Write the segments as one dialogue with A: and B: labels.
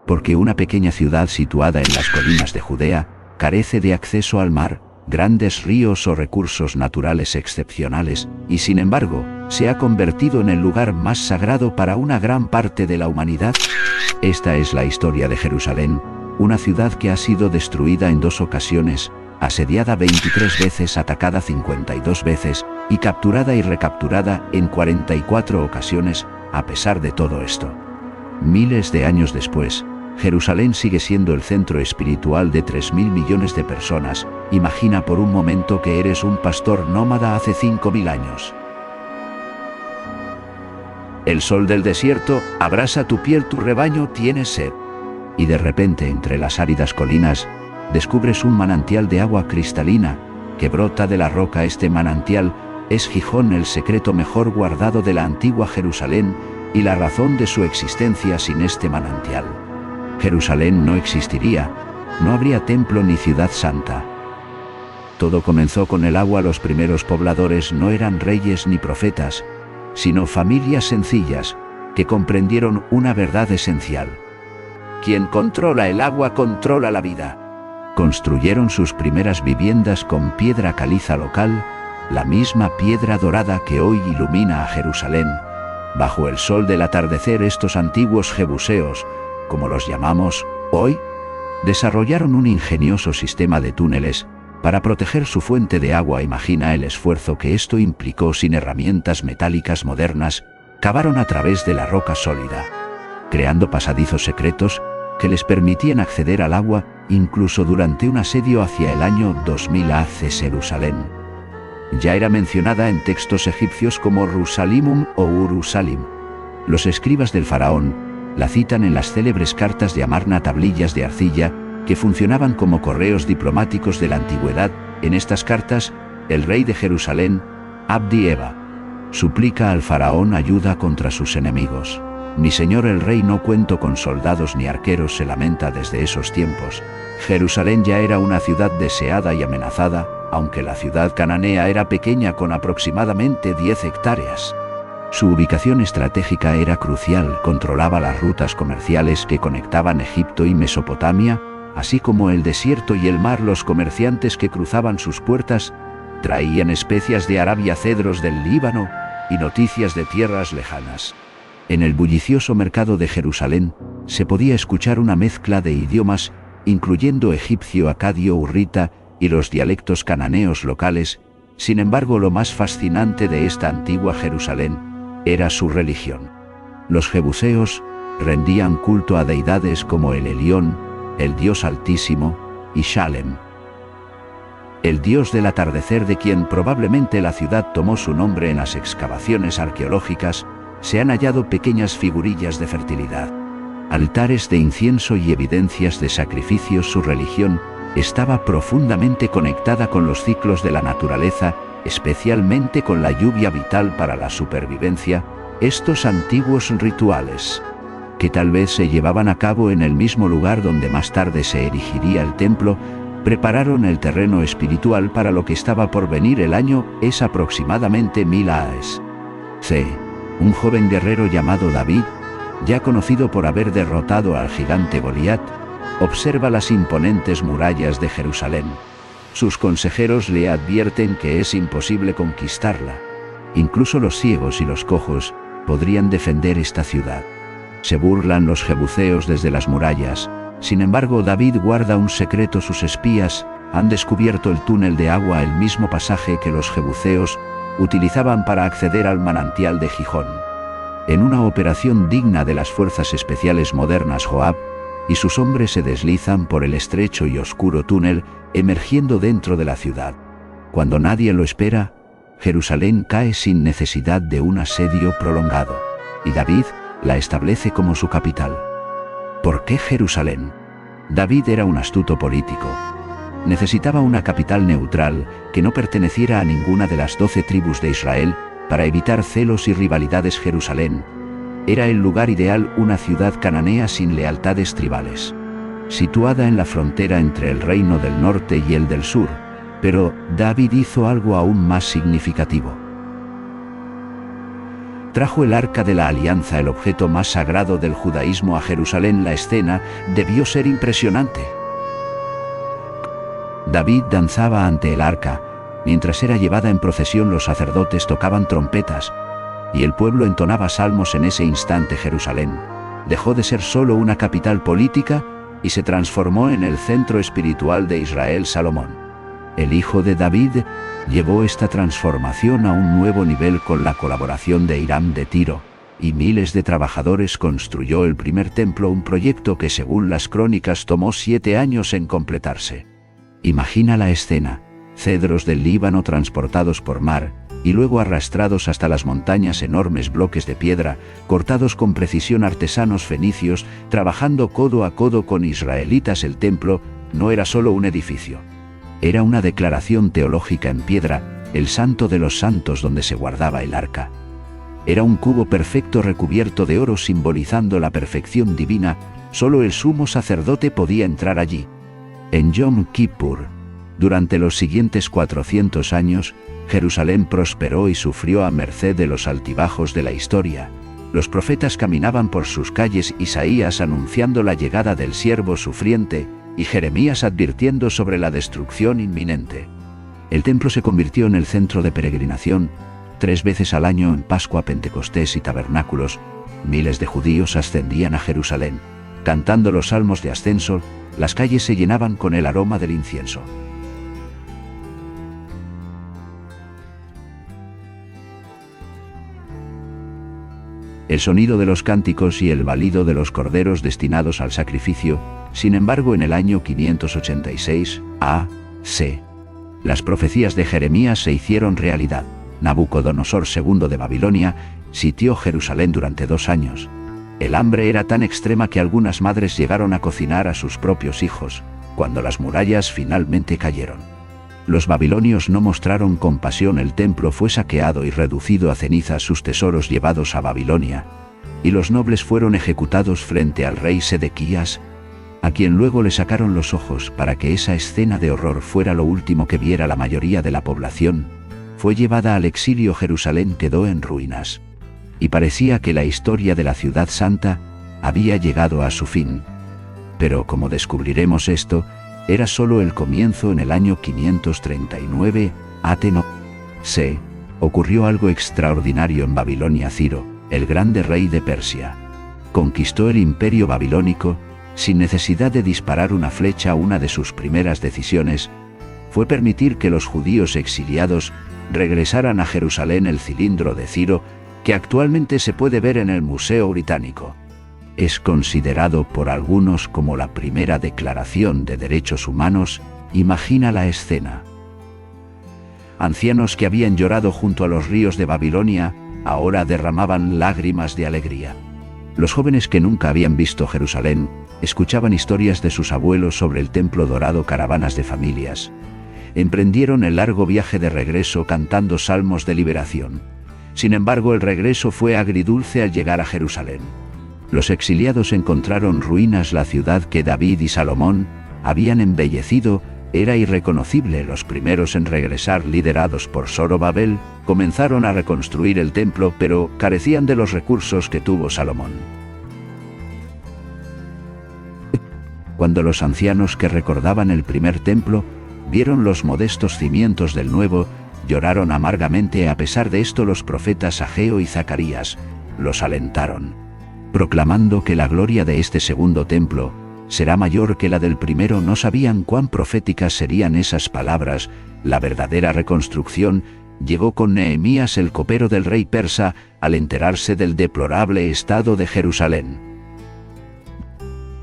A: porque una pequeña ciudad situada en las colinas de Judea carece de acceso al mar, grandes ríos o recursos naturales excepcionales, y sin embargo, se ha convertido en el lugar más sagrado para una gran parte de la humanidad. Esta es la historia de Jerusalén, una ciudad que ha sido destruida en 2 ocasiones, asediada 23 veces, atacada 52 veces, y capturada y recapturada en 44 ocasiones. A pesar de todo esto, miles de años después, Jerusalén sigue siendo el centro espiritual de 3.000 millones de personas. Imagina por un momento que eres un pastor nómada hace 5.000 años. El sol del desierto abrasa tu piel, tu rebaño tiene sed. Y de repente, entre las áridas colinas, descubres un manantial de agua cristalina que brota de la roca. Este manantial es Gijón, el secreto mejor guardado de la antigua Jerusalén y la razón de su existencia. Sin este manantial, Jerusalén no existiría, no habría templo ni ciudad santa. Todo comenzó con el agua. Los primeros pobladores no eran reyes ni profetas, sino familias sencillas que comprendieron una verdad esencial: quien controla el agua controla la vida. Construyeron sus primeras viviendas con piedra caliza local, la misma piedra dorada que hoy ilumina a Jerusalén. Bajo el sol del atardecer, estos antiguos jebuseos, como los llamamos hoy, desarrollaron un ingenioso sistema de túneles para proteger su fuente de agua. Imagina el esfuerzo que esto implicó. Sin herramientas metálicas modernas, cavaron a través de la roca sólida, creando pasadizos secretos que les permitían acceder al agua incluso durante un asedio hacia el año 2000 a.C. Jerusalén ya era mencionada en textos egipcios como Rusalimum o Urusalim. Los escribas del faraón la citan en las célebres cartas de Amarna, tablillas de arcilla que funcionaban como correos diplomáticos de la antigüedad. En estas cartas, el rey de Jerusalén, Abdi Eba, suplica al faraón ayuda contra sus enemigos. Mi señor el rey, no cuento con soldados ni arqueros, se lamenta. Desde esos tiempos, Jerusalén ya era una ciudad deseada y amenazada, aunque la ciudad cananea era pequeña con aproximadamente 10 hectáreas. Su ubicación estratégica era crucial, controlaba las rutas comerciales que conectaban Egipto y Mesopotamia, así como el desierto y el mar. Los comerciantes que cruzaban sus puertas traían especias de Arabia, cedros del Líbano y noticias de tierras lejanas. En el bullicioso mercado de Jerusalén se podía escuchar una mezcla de idiomas, incluyendo egipcio, acadio, hurrita y los dialectos cananeos locales. Sin embargo, lo más fascinante de esta antigua Jerusalén era su religión. Los jebuseos rendían culto a deidades como el Elión, el Dios Altísimo, y Shalem, el dios del atardecer, de quien probablemente la ciudad tomó su nombre. En las excavaciones arqueológicas se han hallado pequeñas figurillas de fertilidad, altares de incienso y evidencias de sacrificios. Su religión estaba profundamente conectada con los ciclos de la naturaleza, especialmente con la lluvia vital para la supervivencia. Estos antiguos rituales, que tal vez se llevaban a cabo en el mismo lugar donde más tarde se erigiría el templo, prepararon el terreno espiritual para lo que estaba por venir. El año es aproximadamente 1000 a.C. Un joven guerrero llamado David, ya conocido por haber derrotado al gigante Goliat, observa las imponentes murallas de Jerusalén. Sus consejeros le advierten que es imposible conquistarla. Incluso los ciegos y los cojos podrían defender esta ciudad. Se burlan los jebuseos desde las murallas. Sin embargo, David guarda un secreto. Sus espías han descubierto el túnel de agua, el mismo pasaje que los jebuseos utilizaban para acceder al manantial de Gijón. En una operación digna de las fuerzas especiales modernas, Joab y sus hombres se deslizan por el estrecho y oscuro túnel, emergiendo dentro de la ciudad. Cuando nadie lo espera, Jerusalén cae sin necesidad de un asedio prolongado, y David la establece como su capital. ¿Por qué Jerusalén? David era un astuto político. Necesitaba una capital neutral que no perteneciera a ninguna de las 12 tribus de Israel para evitar celos y rivalidades. Jerusalén era el lugar ideal, una ciudad cananea sin lealtades tribales, situada en la frontera entre el reino del norte y el del sur. Pero David hizo algo aún más significativo. trajo el Arca de la Alianza, el objeto más sagrado del judaísmo, a Jerusalén. La escena debió ser impresionante. David danzaba ante el arca. Mientras era llevada en procesión, los sacerdotes tocaban trompetas y el pueblo entonaba salmos. En ese instante Jerusalén dejó de ser solo una capital política y se transformó en el centro espiritual de Israel. Salomón, el hijo de David, llevó esta transformación a un nuevo nivel con la colaboración de Hiram de Tiro y miles de trabajadores. Construyó el primer templo, un proyecto que, según las crónicas, tomó 7 años en completarse. Imagina la escena: cedros del Líbano transportados por mar y luego arrastrados hasta las montañas, enormes bloques de piedra cortados con precisión, artesanos fenicios trabajando codo a codo con israelitas. El templo no era solo un edificio, era una declaración teológica en piedra, el santo de los santos donde se guardaba el arca. Era un cubo perfecto recubierto de oro, simbolizando la perfección divina. Solo el sumo sacerdote podía entrar allí. En Yom Kippur, durante los siguientes 400 años, Jerusalén prosperó y sufrió a merced de los altibajos de la historia. Los profetas caminaban por sus calles, Isaías anunciando la llegada del siervo sufriente y Jeremías advirtiendo sobre la destrucción inminente. El templo se convirtió en el centro de peregrinación. 3 veces al año, en Pascua, Pentecostés y tabernáculos, miles de judíos ascendían a Jerusalén. Cantando los salmos de ascenso, las calles se llenaban con el aroma del incienso. El sonido de los cánticos y el balido de los corderos destinados al sacrificio. Sin embargo, en el año 586 a.C., las profecías de Jeremías se hicieron realidad. Nabucodonosor II de Babilonia sitió Jerusalén durante 2 años. El hambre era tan extrema que algunas madres llegaron a cocinar a sus propios hijos. Cuando las murallas finalmente cayeron, los babilonios no mostraron compasión. El templo fue saqueado y reducido a cenizas, sus tesoros llevados a Babilonia, y los nobles fueron ejecutados frente al rey Sedequías, a quien luego le sacaron los ojos para que esa escena de horror fuera lo último que viera la mayoría de la población. Fue llevada al exilio. Jerusalén quedó en ruinas, y parecía que la historia de la ciudad santa había llegado a su fin. Pero, como descubriremos, esto era solo el comienzo. En el año 539 a.C. ocurrió algo extraordinario en Babilonia. Ciro, el grande rey de Persia, conquistó el imperio babilónico sin necesidad de disparar una flecha. Una de sus primeras decisiones fue permitir que los judíos exiliados regresaran a Jerusalén. El cilindro de Ciro, que actualmente se puede ver en el Museo Británico, es considerado por algunos como la primera declaración de derechos humanos. Imagina la escena: ancianos que habían llorado junto a los ríos de Babilonia ahora derramaban lágrimas de alegría. Los jóvenes que nunca habían visto Jerusalén escuchaban historias de sus abuelos sobre el templo dorado. Caravanas de familias emprendieron el largo viaje de regreso cantando salmos de liberación. Sin embargo, el regreso fue agridulce. Al llegar a Jerusalén, los exiliados encontraron ruinas. La ciudad que David y Salomón habían embellecido era irreconocible. Los primeros en regresar, liderados por Zorobabel, comenzaron a reconstruir el templo, pero carecían de los recursos que tuvo Salomón. Cuando los ancianos que recordaban el primer templo vieron los modestos cimientos del nuevo, lloraron amargamente. A pesar de esto, los profetas Ageo y Zacarías los alentaron, proclamando que la gloria de este segundo templo será mayor que la del primero. No sabían cuán proféticas serían esas palabras. La verdadera reconstrucción llegó con Nehemías, el copero del rey persa, al enterarse del deplorable estado de Jerusalén.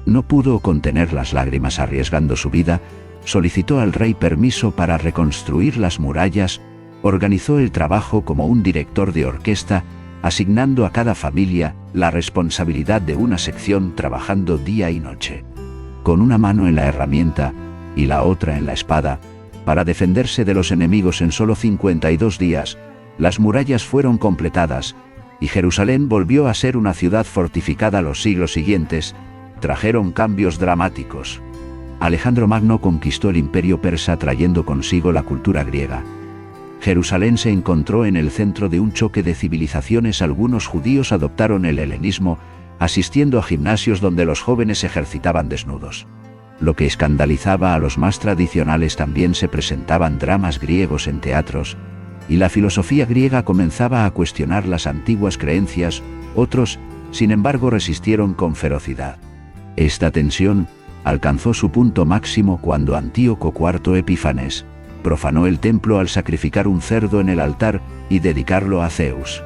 A: No pudo contener las lágrimas. Arriesgando su vida, solicitó al rey permiso para reconstruir las murallas. Organizó el trabajo como un director de orquesta, asignando a cada familia la responsabilidad de una sección, trabajando día y noche, con una mano en la herramienta y la otra en la espada, para defenderse de los enemigos. En solo 52 días, las murallas fueron completadas, y Jerusalén volvió a ser una ciudad fortificada. Los siglos siguientes trajeron cambios dramáticos. Alejandro Magno conquistó el imperio persa trayendo consigo la cultura griega. Jerusalén se encontró en el centro de un choque de civilizaciones. Algunos judíos adoptaron el helenismo, asistiendo a gimnasios donde los jóvenes se ejercitaban desnudos. Lo que escandalizaba a los más tradicionales. También se presentaban dramas griegos en teatros, y la filosofía griega comenzaba a cuestionar las antiguas creencias. Otros, sin embargo, resistieron con ferocidad. Esta tensión alcanzó su punto máximo cuando Antíoco IV Epífanes profanó el templo al sacrificar un cerdo en el altar y dedicarlo a Zeus.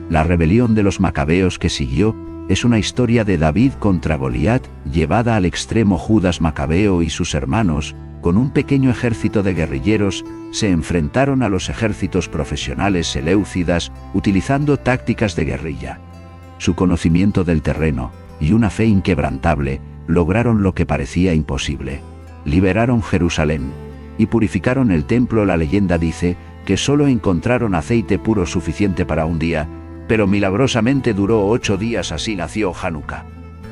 A: La rebelión de los macabeos que siguió es una historia de David contra Goliat llevada al extremo. Judas Macabeo y sus hermanos, con un pequeño ejército de guerrilleros, se enfrentaron a los ejércitos profesionales seleucidas utilizando tácticas de guerrilla. Su conocimiento del terreno y una fe inquebrantable lograron lo que parecía imposible: liberaron Jerusalén y purificaron el templo. La leyenda dice que solo encontraron aceite puro suficiente para un día, pero milagrosamente duró 8 días. Así nació Hanukkah,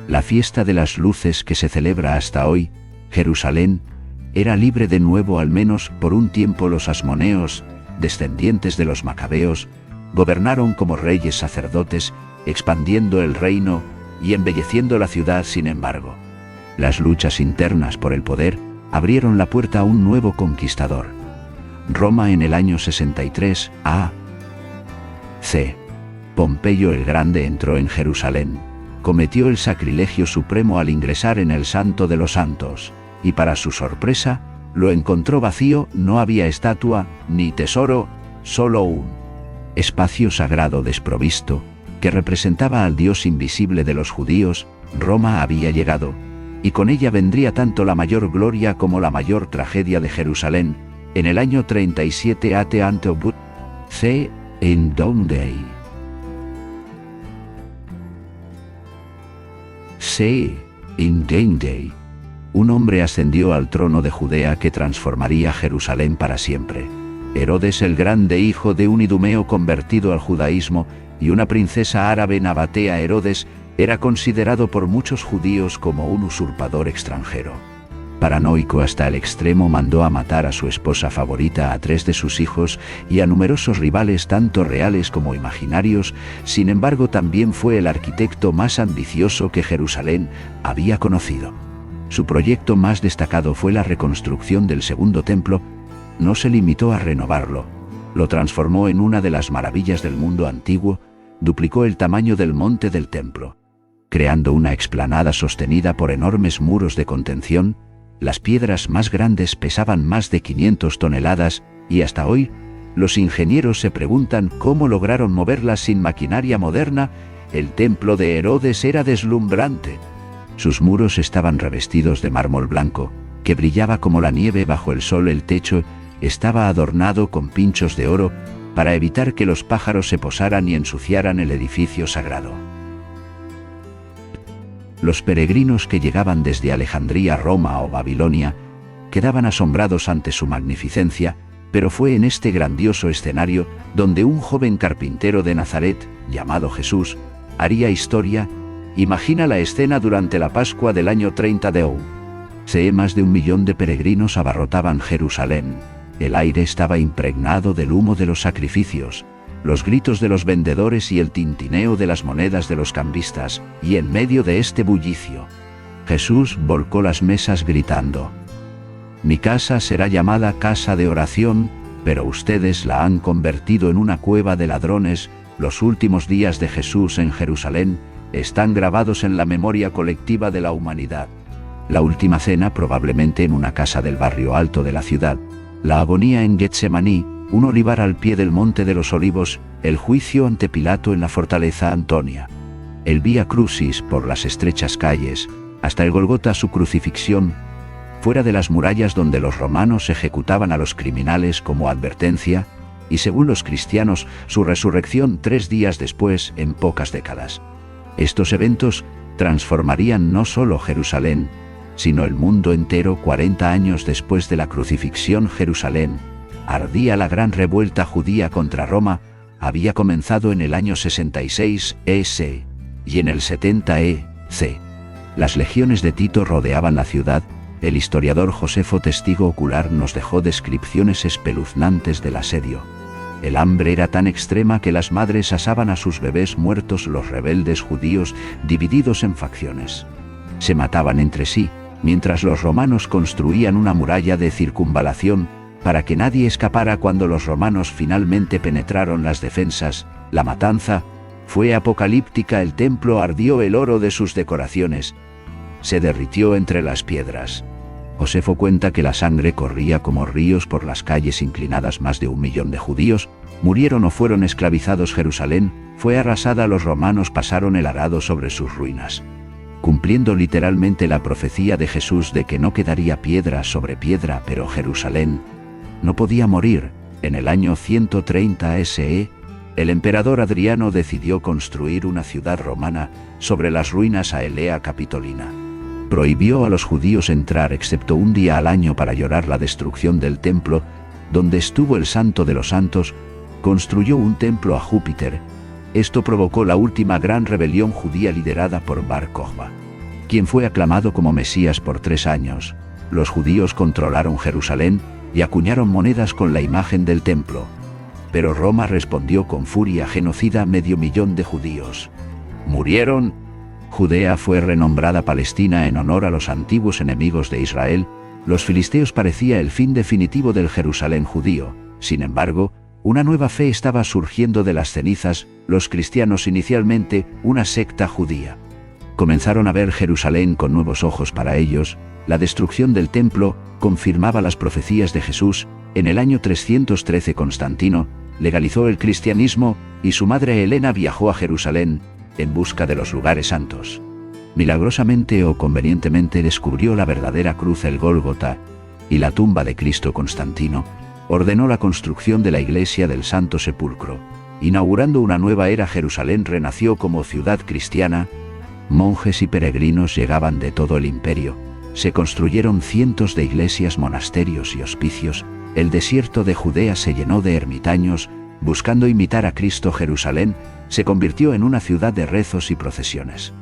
A: la fiesta de las luces que se celebra hasta hoy. Jerusalén era libre de nuevo, al menos por un tiempo. Los asmoneos, descendientes de los macabeos, gobernaron como reyes sacerdotes, expandiendo el reino y embelleciendo la ciudad. Sin embargo, las luchas internas por el poder abrieron la puerta a un nuevo conquistador. Roma en el año 63 a.C. Pompeyo el Grande entró en Jerusalén, cometió el sacrilegio supremo al ingresar en el Santo de los Santos, y para su sorpresa, lo encontró vacío. No había estatua ni tesoro, solo un espacio sagrado desprovisto, que representaba al Dios invisible de los judíos. Roma había llegado, y con ella vendría tanto la mayor gloria como la mayor tragedia de Jerusalén. En el año 37 a.C. en donde un hombre ascendió al trono de Judea que transformaría Jerusalén para siempre. Herodes el Grande, hijo de un idumeo convertido al judaísmo y una princesa árabe nabatea. Herodes era considerado por muchos judíos como un usurpador extranjero. Paranoico hasta el extremo, mandó a matar a su esposa favorita, a 3 de sus hijos y a numerosos rivales tanto reales como imaginarios. Sin embargo, también fue el arquitecto más ambicioso que Jerusalén había conocido. Su proyecto más destacado fue la reconstrucción del segundo templo. No se limitó a renovarlo, lo transformó en una de las maravillas del mundo antiguo. Duplicó el tamaño del monte del templo, creando una explanada sostenida por enormes muros de contención. Las piedras más grandes pesaban más de 500 toneladas, y hasta hoy, los ingenieros se preguntan cómo lograron moverlas sin maquinaria moderna. El templo de Herodes era deslumbrante. Sus muros estaban revestidos de mármol blanco, que brillaba como la nieve bajo el sol. El techo estaba adornado con pinchos de oro, para evitar que los pájaros se posaran y ensuciaran el edificio sagrado. Los peregrinos que llegaban desde Alejandría, Roma o Babilonia quedaban asombrados ante su magnificencia, pero fue en este grandioso escenario donde un joven carpintero de Nazaret, llamado Jesús, haría historia. Imagina la escena durante la Pascua del año 30 de O.C. Más de 1 millón de peregrinos abarrotaban Jerusalén. El aire estaba impregnado del humo de los sacrificios, los gritos de los vendedores y el tintineo de las monedas de los cambistas, y en medio de este bullicio, Jesús volcó las mesas gritando: «Mi casa será llamada casa de oración, pero ustedes la han convertido en una cueva de ladrones». Los últimos días de Jesús en Jerusalén están grabados en la memoria colectiva de la humanidad. La última cena, probablemente en una casa del barrio alto de la ciudad, la agonía en Getsemaní, un olivar al pie del Monte de los Olivos, el juicio ante Pilato en la fortaleza Antonia, el Vía Crucis por las estrechas calles, hasta el Golgota, su crucifixión, fuera de las murallas donde los romanos ejecutaban a los criminales como advertencia, y según los cristianos, su resurrección 3 días después, en pocas décadas. Estos eventos transformarían no solo Jerusalén, sino el mundo entero. 40 años después de la crucifixión, Jerusalén ardía. La gran revuelta judía contra Roma había comenzado en el año 66 e.C. y en el 70 e.C. Las legiones de Tito rodeaban la ciudad. El historiador Josefo, testigo ocular, nos dejó descripciones espeluznantes del asedio. El hambre era tan extrema que las madres asaban a sus bebés muertos. Los rebeldes judíos, divididos en facciones, se mataban entre sí, mientras los romanos construían una muralla de circunvalación para que nadie escapara. Cuando los romanos finalmente penetraron las defensas, la matanza fue apocalíptica. El templo ardió, el oro de sus decoraciones se derritió entre las piedras. Josefo cuenta que la sangre corría como ríos por las calles inclinadas. Más de 1 millón de judíos murieron o fueron esclavizados. Jerusalén fue arrasada. Los romanos pasaron el arado sobre sus ruinas, cumpliendo literalmente la profecía de Jesús de que no quedaría piedra sobre piedra. Pero Jerusalén no podía morir. En el año 130 SE, el emperador Adriano decidió construir una ciudad romana sobre las ruinas Aelea Capitolina. Prohibió a los judíos entrar excepto un día al año para llorar la destrucción del templo, donde estuvo el Santo de los Santos. Construyó un templo a Júpiter. Esto provocó la última gran rebelión judía liderada por Bar Kokhba, quien fue aclamado como Mesías por 3 años. Los judíos controlaron Jerusalén y acuñaron monedas con la imagen del templo. Pero Roma respondió con furia genocida. 500.000 de judíos murieron. Judea fue renombrada Palestina en honor a los antiguos enemigos de Israel. Los filisteos parecía el fin definitivo del Jerusalén judío. Sin embargo, una nueva fe estaba surgiendo de las cenizas. Los cristianos, inicialmente una secta judía, comenzaron a ver Jerusalén con nuevos ojos. Para ellos, la destrucción del templo confirmaba las profecías de Jesús. En el año 313 Constantino legalizó el cristianismo y su madre Helena viajó a Jerusalén en busca de los lugares santos. Milagrosamente o convenientemente descubrió la verdadera cruz, el Gólgota, y la tumba de Cristo. Constantino ordenó la construcción de la iglesia del Santo Sepulcro, inaugurando una nueva era. Jerusalén renació como ciudad cristiana. Monjes y peregrinos llegaban de todo el imperio. Se construyeron cientos de iglesias, monasterios y hospicios. El desierto de Judea se llenó de ermitaños, buscando imitar a Cristo. Jerusalén se convirtió en una ciudad de rezos y procesiones,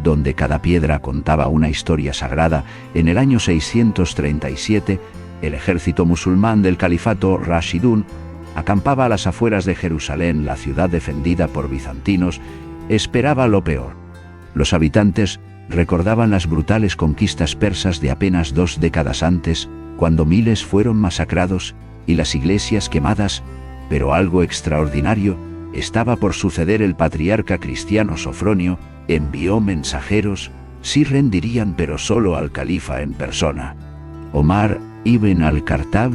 A: donde cada piedra contaba una historia sagrada. En el año 637, el ejército musulmán del califato Rashidun acampaba a las afueras de Jerusalén. La ciudad, defendida por bizantinos, esperaba lo peor. Los habitantes recordaban las brutales conquistas persas de apenas 2 décadas antes, cuando miles fueron masacrados y las iglesias quemadas. Pero algo extraordinario estaba por suceder. El patriarca cristiano Sofronio envió mensajeros. Sí rendirían, pero solo al califa en persona. Omar ibn al-Khattab,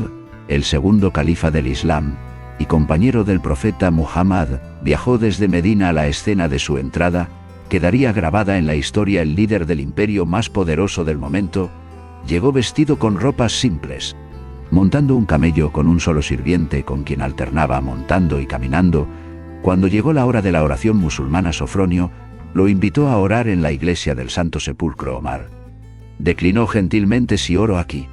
A: el segundo califa del Islam y compañero del profeta Muhammad, viajó desde Medina a la escena de su entrada. Quedaría grabada en la historia. El líder del imperio más poderoso del momento llegó vestido con ropas simples, montando un camello con un solo sirviente con quien alternaba montando y caminando. Cuando llegó la hora de la oración musulmana, Sofronio lo invitó a orar en la iglesia del Santo Sepulcro. Omar declinó gentilmente. Si oro aquí,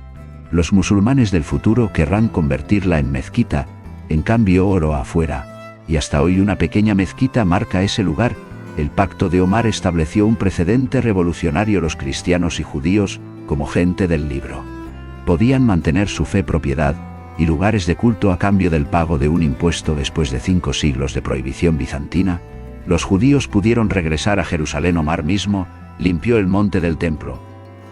A: los musulmanes del futuro querrán convertirla en mezquita. En cambio, oro afuera, y hasta hoy una pequeña mezquita marca ese lugar. El pacto de Omar estableció un precedente revolucionario. Los cristianos y judíos, como gente del libro, podían mantener su fe, propiedad y lugares de culto a cambio del pago de un impuesto. Después de 5 siglos de prohibición bizantina, los judíos pudieron regresar a Jerusalén. Omar mismo limpió el monte del templo,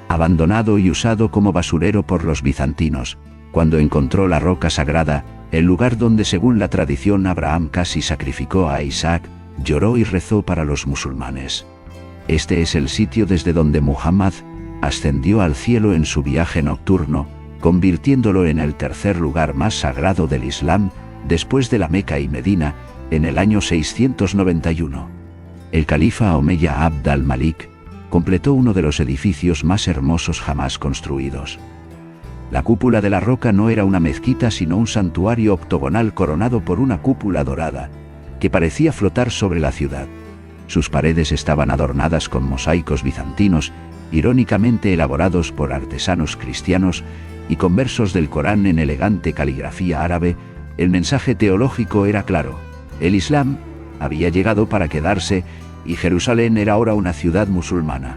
A: abandonado y usado como basurero por los bizantinos. Cuando encontró la roca sagrada, el lugar donde, según la tradición, Abraham casi sacrificó a Isaac, lloró y rezó para los musulmanes. Este es el sitio desde donde Muhammad ascendió al cielo en su viaje nocturno, convirtiéndolo en el 3er lugar más sagrado del Islam, después de la Meca y Medina, en el año 691. El califa omeya Abd al-Malik completó uno de los edificios más hermosos jamás construidos. La cúpula de la roca no era una mezquita, sino un santuario octogonal coronado por una cúpula dorada, que parecía flotar sobre la ciudad. Sus paredes estaban adornadas con mosaicos bizantinos, irónicamente elaborados por artesanos cristianos, y con versos del Corán en elegante caligrafía árabe. El mensaje teológico era claro: el Islam había llegado para quedarse, y Jerusalén era ahora una ciudad musulmana.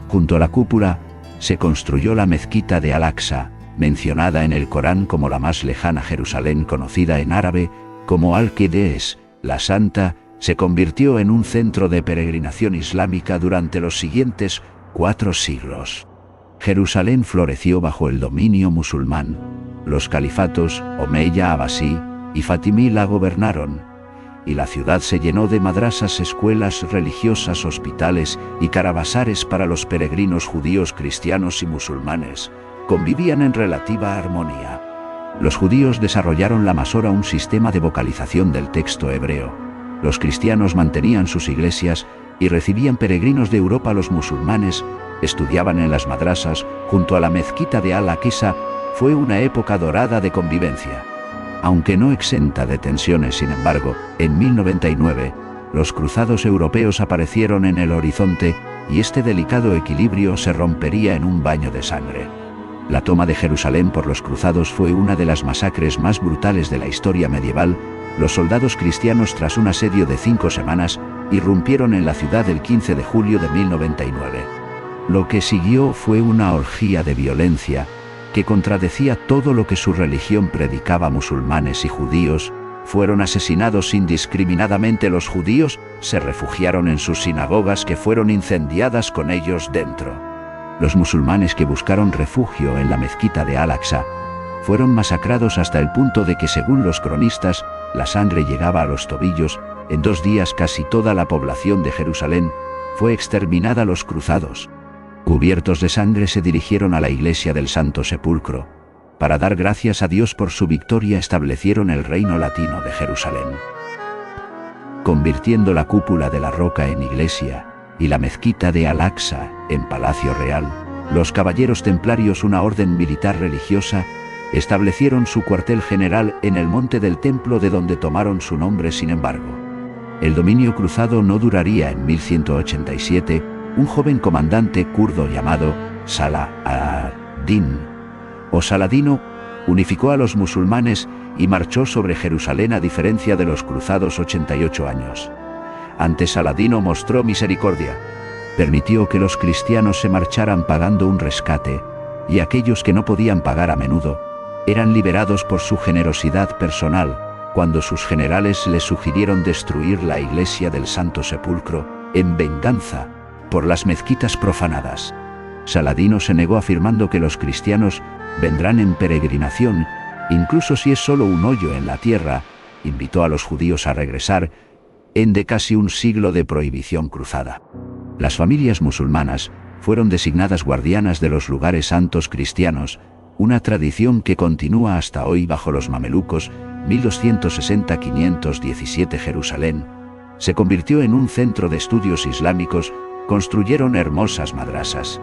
A: Junto a la cúpula se construyó la mezquita de Al-Aqsa, mencionada en el Corán como la más lejana Jerusalén conocida en árabe. Como Al-Quds, la Santa, se convirtió en un centro de peregrinación islámica durante los siguientes 4 siglos. Jerusalén floreció bajo el dominio musulmán. Los califatos Omeya Abbasí y Fatimí la gobernaron, y la ciudad se llenó de madrasas, escuelas religiosas, hospitales y caravasares para los peregrinos judíos, cristianos y musulmanes. Convivían en relativa armonía. Los judíos desarrollaron la Masora, un sistema de vocalización del texto hebreo. Los cristianos mantenían sus iglesias y recibían peregrinos de Europa. Los musulmanes estudiaban en las madrasas junto a la mezquita de Al-Aqsa. Fue una época dorada de convivencia. Aunque no exenta de tensiones, sin embargo, en 1099, los cruzados europeos aparecieron en el horizonte y este delicado equilibrio se rompería en un baño de sangre. La toma de Jerusalén por los cruzados fue una de las masacres más brutales de la historia medieval. Los soldados cristianos, tras un asedio de 5 semanas, irrumpieron en la ciudad el 15 de julio de 1099. Lo que siguió fue una orgía de violencia que contradecía todo lo que su religión predicaba. Musulmanes y judíos fueron asesinados indiscriminadamente. Los judíos se refugiaron en sus sinagogas, que fueron incendiadas con ellos dentro. Los musulmanes que buscaron refugio en la mezquita de Al-Aqsa fueron masacrados hasta el punto de que, según los cronistas, la sangre llegaba a los tobillos. En 2 días casi toda la población de Jerusalén fue exterminada. Los cruzados, cubiertos de sangre, se dirigieron a la iglesia del Santo Sepulcro. Para dar gracias a Dios por su victoria, establecieron el reino latino de Jerusalén, convirtiendo la cúpula de la roca en iglesia y la mezquita de Al-Aqsa en palacio real. Los caballeros templarios, una orden militar religiosa, establecieron su cuartel general en el monte del templo, de donde tomaron su nombre. Sin embargo, el dominio cruzado no duraría. En 1187, un joven comandante kurdo llamado Salah ad-Din o Saladino unificó a los musulmanes y marchó sobre Jerusalén. A diferencia de los cruzados, 88 años antes, Saladino mostró misericordia. Permitió que los cristianos se marcharan pagando un rescate, y aquellos que no podían pagar a menudo eran liberados por su generosidad personal. Cuando sus generales les sugirieron destruir la iglesia del Santo Sepulcro en venganza por las mezquitas profanadas, Saladino se negó, afirmando que los cristianos vendrán en peregrinación, incluso si es solo un hoyo en la tierra. Invitó a los judíos a regresar en de casi un siglo de prohibición cruzada. Las familias musulmanas fueron designadas guardianas de los lugares santos cristianos, una tradición que continúa hasta hoy bajo los mamelucos. 1260-517 Jerusalén se convirtió en un centro de estudios islámicos. Construyeron hermosas madrasas,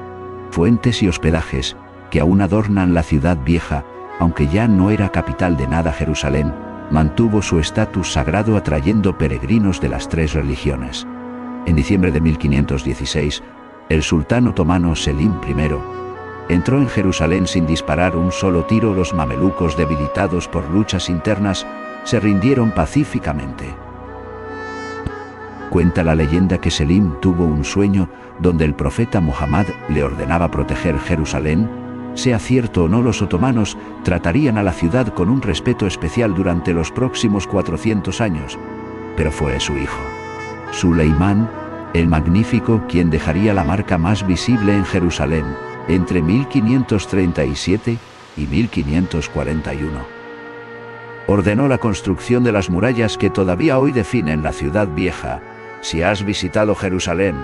A: fuentes y hospedajes que aún adornan la ciudad vieja. Aunque ya no era capital de nada, Jerusalén mantuvo su estatus sagrado, atrayendo peregrinos de las 3 religiones. En diciembre de 1516, el sultán otomano Selim I entró en Jerusalén sin disparar un solo tiro. Los mamelucos, debilitados por luchas internas, se rindieron pacíficamente. Cuenta la leyenda que Selim tuvo un sueño donde el profeta Muhammad le ordenaba proteger Jerusalén. Sea cierto o no, los otomanos tratarían a la ciudad con un respeto especial durante los próximos 400 años, pero fue su hijo, Suleimán el Magnífico, quien dejaría la marca más visible en Jerusalén entre 1537 y 1541. Ordenó la construcción de las murallas que todavía hoy definen la ciudad vieja. Si has visitado Jerusalén,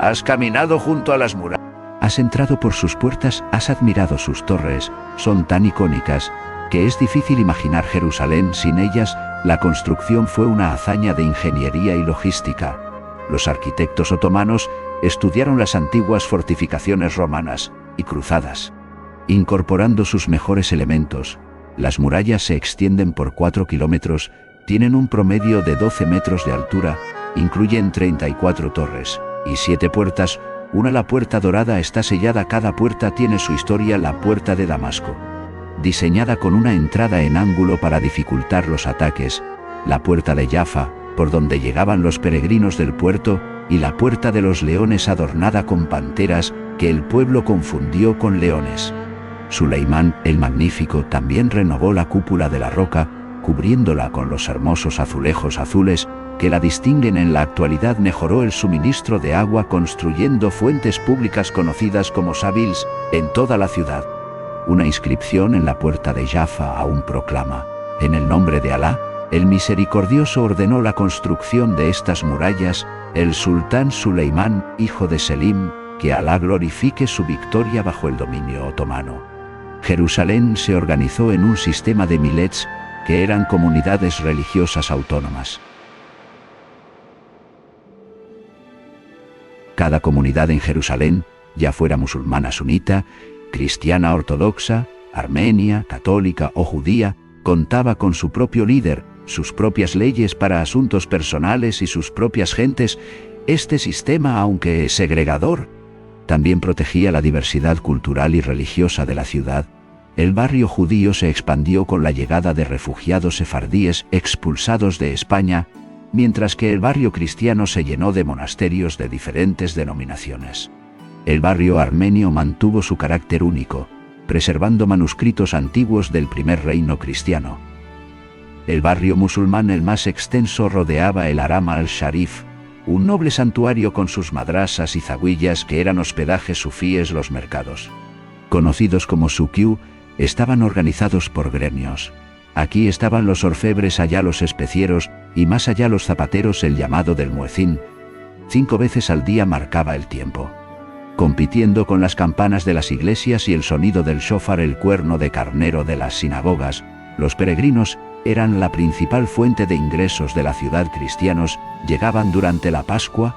A: has caminado junto a las murallas, has entrado por sus puertas, has admirado sus torres, son tan icónicas que es difícil imaginar Jerusalén sin ellas. La construcción fue una hazaña de ingeniería y logística. Los arquitectos otomanos estudiaron las antiguas fortificaciones romanas y cruzadas, incorporando sus mejores elementos. Las murallas se extienden por 4 kilómetros, tienen un promedio de 12 metros de altura, incluyen 34 torres y 7 puertas. La puerta dorada está sellada. Cada puerta tiene su historia. La puerta de Damasco, diseñada con una entrada en ángulo para dificultar los ataques. La puerta de Jaffa, por donde llegaban los peregrinos del puerto. Y la puerta de los leones, adornada con panteras que el pueblo confundió con leones. Suleimán el Magnífico también renovó la cúpula de la roca, cubriéndola con los hermosos azulejos azules que la distinguen en la actualidad. Mejoró el suministro de agua construyendo fuentes públicas conocidas como sabils en toda la ciudad. Una inscripción en la puerta de Jaffa aún proclama: en el nombre de Alá, el misericordioso, ordenó la construcción de estas murallas el sultán Suleimán, hijo de Selim, que Alá glorifique su victoria bajo el dominio otomano. Jerusalén se organizó en un sistema de milets, que eran comunidades religiosas autónomas. Cada comunidad en Jerusalén, ya fuera musulmana sunita, cristiana ortodoxa, armenia, católica o judía, contaba con su propio líder, sus propias leyes para asuntos personales y sus propias gentes. Este sistema, aunque segregador, también protegía la diversidad cultural y religiosa de la ciudad. El barrio judío se expandió con la llegada de refugiados sefardíes expulsados de España, mientras que el barrio cristiano se llenó de monasterios de diferentes denominaciones. El barrio armenio mantuvo su carácter único, preservando manuscritos antiguos del primer reino cristiano. El barrio musulmán, el más extenso, rodeaba el Haram al-Sharif, un noble santuario con sus madrasas y zaguillas que eran hospedajes sufíes. Los mercados, conocidos como sukiu, estaban organizados por gremios. Aquí estaban los orfebres, allá los especieros y más allá los zapateros. El llamado del muezín 5 veces al día marcaba el tiempo, compitiendo con las campanas de las iglesias y el sonido del shofar, el cuerno de carnero de las sinagogas. Los peregrinos eran la principal fuente de ingresos de la ciudad. Cristianos llegaban durante la Pascua,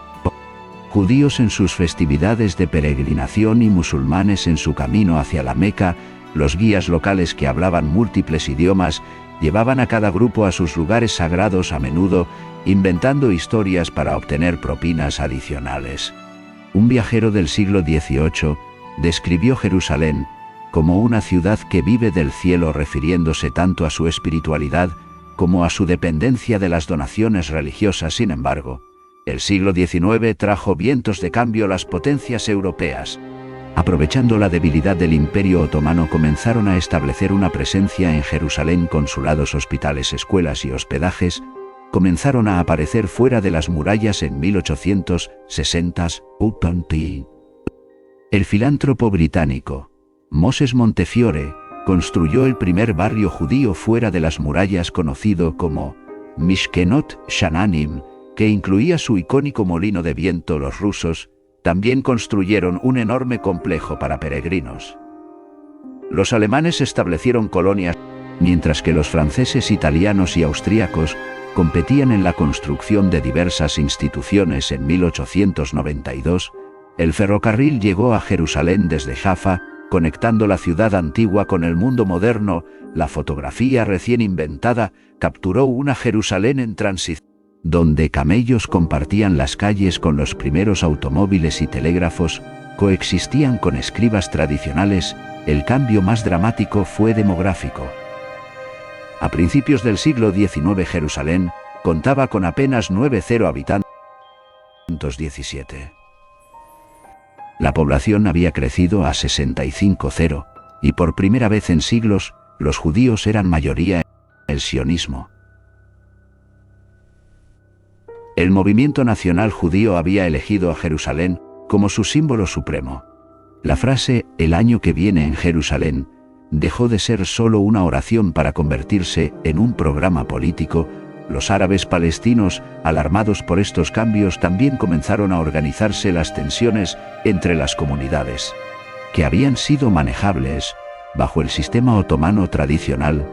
A: judíos en sus festividades de peregrinación y musulmanes en su camino hacia la Meca. Los guías locales, que hablaban múltiples idiomas, llevaban a cada grupo a sus lugares sagrados, a menudo inventando historias para obtener propinas adicionales. Un viajero del siglo XVIII describió Jerusalén como una ciudad que vive del cielo, refiriéndose tanto a su espiritualidad como a su dependencia de las donaciones religiosas. Sin embargo, el siglo XIX trajo vientos de cambio. Las potencias europeas, aprovechando la debilidad del Imperio Otomano, comenzaron a establecer una presencia en Jerusalén. Consulados, hospitales, escuelas y hospedajes comenzaron a aparecer fuera de las murallas en 1860. El filántropo británico Moses Montefiore construyó el primer barrio judío fuera de las murallas, conocido como Mishkenot Shananim, que incluía su icónico molino de viento. Los rusos también construyeron un enorme complejo para peregrinos. Los alemanes establecieron colonias, mientras que los franceses, italianos y austríacos competían en la construcción de diversas instituciones. En 1892, el ferrocarril llegó a Jerusalén desde Jaffa, conectando la ciudad antigua con el mundo moderno. La fotografía, recién inventada, capturó una Jerusalén en transición, donde camellos compartían las calles con los primeros automóviles y telégrafos coexistían con escribas tradicionales. El cambio más dramático fue demográfico. A principios del siglo XIX, Jerusalén contaba con apenas 9,0 habitantes. La población había crecido a 65,0, y por primera vez en siglos, los judíos eran mayoría en el sionismo. El movimiento nacional judío había elegido a Jerusalén como su símbolo supremo. La frase «el año que viene en Jerusalén» dejó de ser solo una oración para convertirse en un programa político. Los árabes palestinos, alarmados por estos cambios, también comenzaron a organizarse. Las tensiones entre las comunidades, que habían sido manejables bajo el sistema otomano tradicional,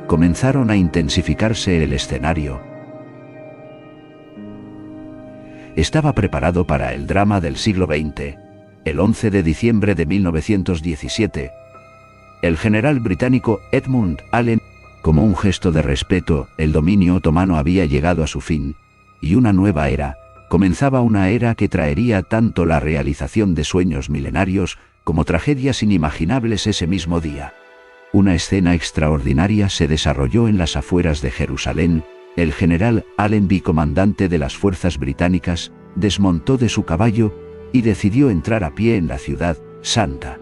A: comenzaron a intensificarse. El escenario estaba preparado para el drama del siglo XX. El 11 de diciembre de 1917, el general británico Edmund Allen, como un gesto de respeto, el dominio otomano había llegado a su fin, y una nueva era comenzaba, una era que traería tanto la realización de sueños milenarios como tragedias inimaginables. Ese mismo día, una escena extraordinaria se desarrolló en las afueras de Jerusalén. El general Allenby, comandante de las fuerzas británicas, desmontó de su caballo y decidió entrar a pie en la ciudad santa.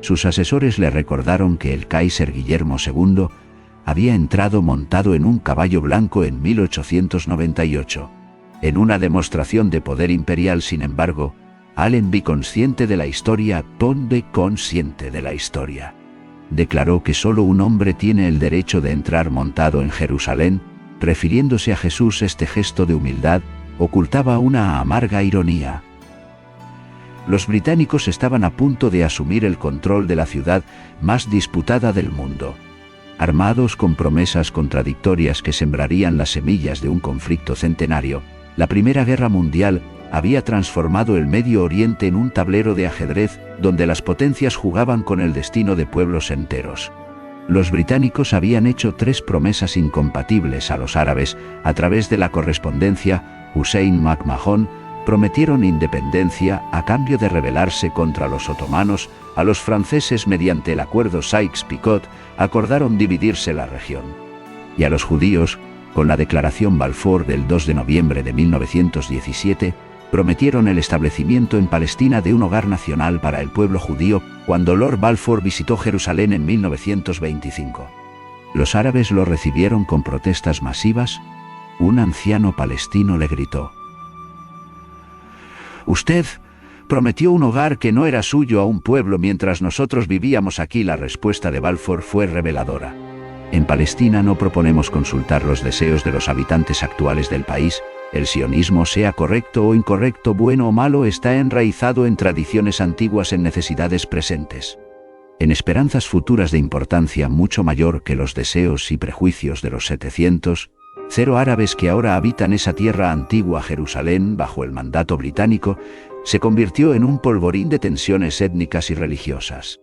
A: Sus asesores le recordaron que el Kaiser Guillermo II había entrado montado en un caballo blanco en 1898. En una demostración de poder imperial, sin embargo, Allenby, consciente de la historia, consciente de la historia, declaró que solo un hombre tiene el derecho de entrar montado en Jerusalén. Refiriéndose a Jesús, este gesto de humildad ocultaba una amarga ironía. Los británicos estaban a punto de asumir el control de la ciudad más disputada del mundo. Armados con promesas contradictorias que sembrarían las semillas de un conflicto centenario, la Primera Guerra Mundial había transformado el Medio Oriente en un tablero de ajedrez donde las potencias jugaban con el destino de pueblos enteros. Los británicos habían hecho 3 promesas incompatibles a los árabes a través de la correspondencia. Hussein McMahon prometieron independencia a cambio de rebelarse contra los otomanos. A los franceses, mediante el acuerdo Sykes-Picot, acordaron dividirse la región. Y a los judíos, con la declaración Balfour del 2 de noviembre de 1917, prometieron el establecimiento en Palestina de un hogar nacional para el pueblo judío. Cuando Lord Balfour visitó Jerusalén en 1925, los árabes lo recibieron con protestas masivas. Un anciano palestino le gritó: «Usted prometió un hogar que no era suyo a un pueblo mientras nosotros vivíamos aquí». La respuesta de Balfour fue reveladora. En Palestina no proponemos consultar los deseos de los habitantes actuales del país. El sionismo, sea correcto o incorrecto, bueno o malo, está enraizado en tradiciones antiguas, en necesidades presentes, en esperanzas futuras de importancia mucho mayor que los deseos y prejuicios de los 700 árabes que ahora habitan esa tierra antigua. Jerusalén, bajo el mandato británico, se convirtió en un polvorín de tensiones étnicas y religiosas.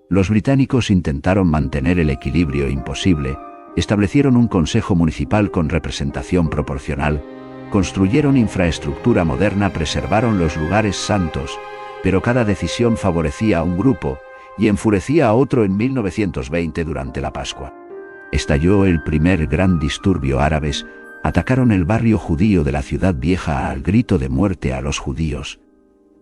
A: Los británicos intentaron mantener el equilibrio imposible, establecieron un consejo municipal con representación proporcional, construyeron infraestructura moderna, preservaron los lugares santos, pero cada decisión favorecía a un grupo y enfurecía a otro. En 1920, durante la Pascua, estalló el primer gran disturbio. Árabes atacaron el barrio judío de la ciudad vieja al grito de muerte a los judíos.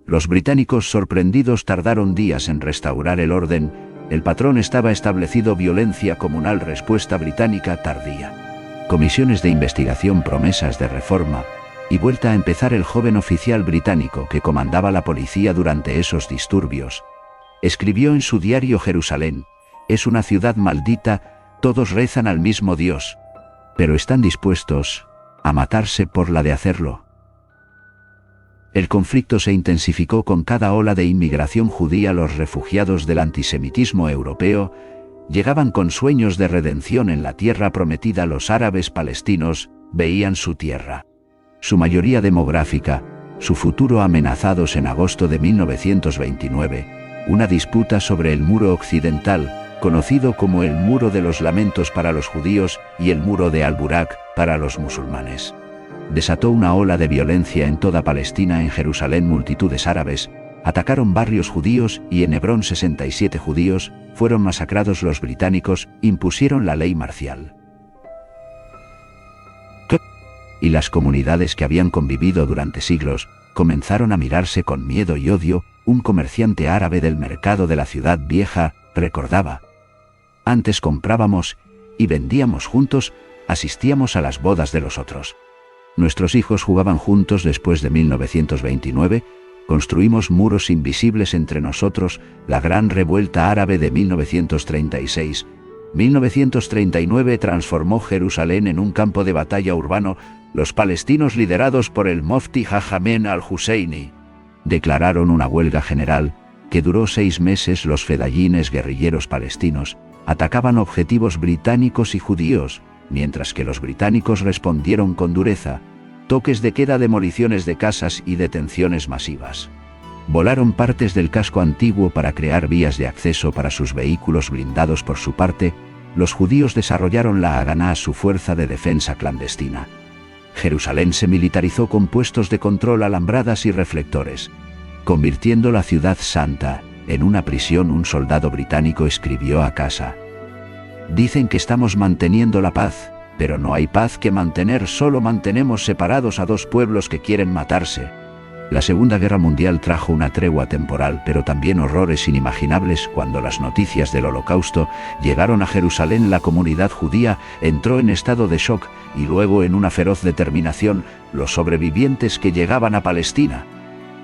A: Los británicos, sorprendidos, tardaron días en restaurar el orden. El patrón estaba establecido: violencia comunal, respuesta británica tardía. Comisiones de investigación, promesas de reforma y vuelta a empezar. El joven oficial británico que comandaba la policía durante esos disturbios escribió en su diario: Jerusalén es una ciudad maldita, todos rezan al mismo Dios, pero están dispuestos a matarse por la de hacerlo. El conflicto se intensificó con cada ola de inmigración judía. Los refugiados del antisemitismo europeo llegaban con sueños de redención en la tierra prometida. Los árabes palestinos veían su tierra, su mayoría demográfica, su futuro amenazados. En agosto de 1929, una disputa sobre el muro occidental, conocido como el Muro de los Lamentos para los judíos y el Muro de Al-Burak para los musulmanes, desató una ola de violencia en toda Palestina. En Jerusalén, multitudes árabes atacaron barrios judíos y en Hebrón 67 judíos fueron masacrados. Los británicos impusieron la ley marcial, y las comunidades que habían convivido durante siglos comenzaron a mirarse con miedo y odio. Un comerciante árabe del mercado de la ciudad vieja recordaba: antes comprábamos y vendíamos juntos, asistíamos a las bodas de los otros. Nuestros hijos jugaban juntos. Después de 1929, construimos muros invisibles entre nosotros. La gran revuelta árabe de 1936-1939 transformó Jerusalén en un campo de batalla urbano. Los palestinos, liderados por el Mufti Ahmed al-Husseini, declararon una huelga general que duró 6 meses. Los fedayines, guerrilleros palestinos, atacaban objetivos británicos y judíos, mientras que los británicos respondieron con dureza: toques de queda, demoliciones de casas y detenciones masivas. Volaron partes del casco antiguo para crear vías de acceso para sus vehículos blindados. Por su parte, los judíos desarrollaron la Haganá, su fuerza de defensa clandestina. Jerusalén se militarizó con puestos de control, alambradas y reflectores, convirtiendo la ciudad santa en una prisión. Un soldado británico escribió a casa: dicen que estamos manteniendo la paz, pero no hay paz que mantener, solo mantenemos separados a 2 pueblos que quieren matarse. La Segunda Guerra Mundial trajo una tregua temporal, pero también horrores inimaginables. Cuando las noticias del Holocausto llegaron a Jerusalén, la comunidad judía entró en estado de shock y luego en una feroz determinación los sobrevivientes que llegaban a Palestina.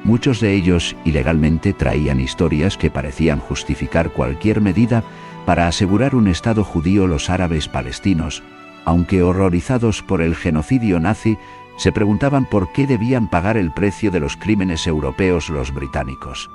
A: Muchos de ellos ilegalmente traían historias que parecían justificar cualquier medida para asegurar un estado judío. Los árabes palestinos, aunque horrorizados por el genocidio nazi, se preguntaban por qué debían pagar el precio de los crímenes europeos. Los británicos,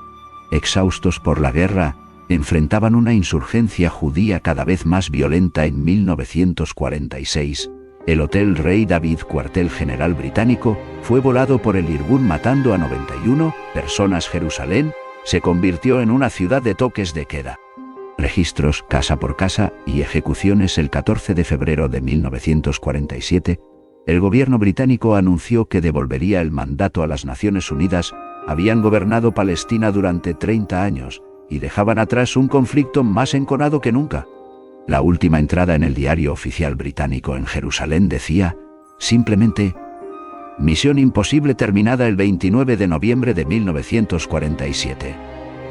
A: exhaustos por la guerra, enfrentaban una insurgencia judía cada vez más violenta. En 1946, el Hotel Rey David, cuartel general británico, fue volado por el Irgun matando a 91 personas. Jerusalén se convirtió en una ciudad de toques de queda, registros casa por casa y ejecuciones. El 14 de febrero de 1947, el gobierno británico anunció que devolvería el mandato a las Naciones Unidas. Habían gobernado Palestina durante 30 años y dejaban atrás un conflicto más enconado que nunca. La última entrada en el diario oficial británico en Jerusalén decía, simplemente, misión imposible terminada el 29 de noviembre de 1947.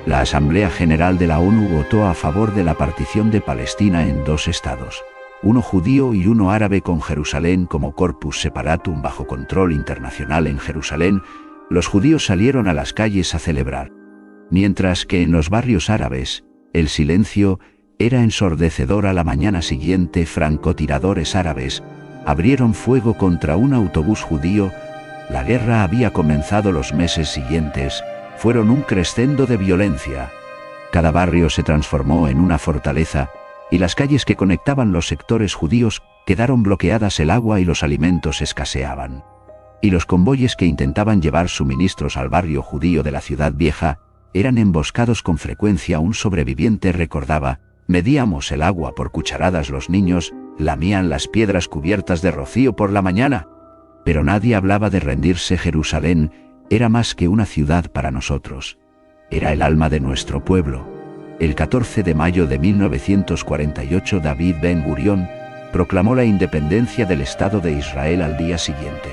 A: La Asamblea General de la ONU votó a favor de la partición de Palestina en 2 estados, uno judío y uno árabe, con Jerusalén como corpus separatum bajo control internacional. En Jerusalén, los judíos salieron a las calles a celebrar, mientras que en los barrios árabes, el silencio era ensordecedor. A la mañana siguiente, francotiradores árabes abrieron fuego contra un autobús judío. La guerra había comenzado. Los meses siguientes fueron un crescendo de violencia. Cada barrio se transformó en una fortaleza, y las calles que conectaban los sectores judíos quedaron bloqueadas. El agua y los alimentos escaseaban, y los convoyes que intentaban llevar suministros al barrio judío de la Ciudad Vieja eran emboscados con frecuencia. Un sobreviviente recordaba, medíamos el agua por cucharadas. Los niños lamían las piedras cubiertas de rocío por la mañana, pero nadie hablaba de rendirse. Jerusalén era más que una ciudad para nosotros, era el alma de nuestro pueblo. El 14 de mayo de 1948, David Ben Gurión proclamó la independencia del Estado de Israel. Al día siguiente,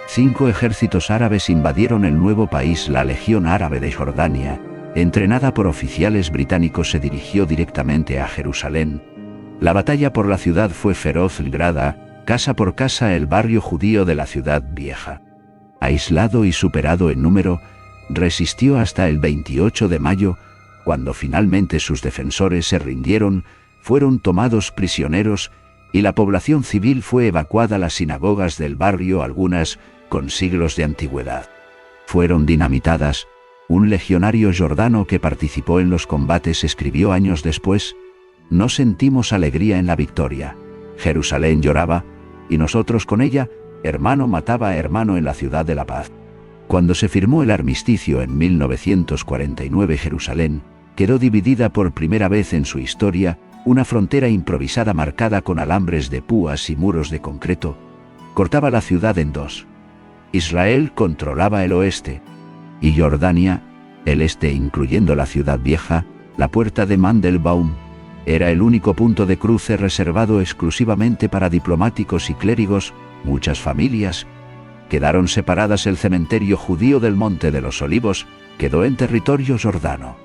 A: 5 ejércitos árabes invadieron el nuevo país. La Legión Árabe de Jordania, entrenada por oficiales británicos, se dirigió directamente a Jerusalén. La batalla por la ciudad fue feroz. Librada casa por casa, el barrio judío de la Ciudad Vieja, aislado y superado en número, resistió hasta el 28 de mayo, cuando finalmente sus defensores se rindieron. Fueron tomados prisioneros y la población civil fue evacuada. Las sinagogas del barrio, algunas con siglos de antigüedad, fueron dinamitadas. Un legionario jordano que participó en los combates escribió años después, no sentimos alegría en la victoria. Jerusalén lloraba, y nosotros con ella. Hermano mataba a hermano en la ciudad de la paz. Cuando se firmó el armisticio en 1949, Jerusalén quedó dividida por primera vez en su historia. Una frontera improvisada marcada con alambres de púas y muros de concreto cortaba la ciudad en 2. Israel controlaba el oeste, y Jordania, el este, incluyendo la Ciudad Vieja. La puerta de Mandelbaum era el único punto de cruce reservado exclusivamente para diplomáticos y clérigos. Muchas familias quedaron separadas. El cementerio judío del Monte de los Olivos quedó en territorio jordano.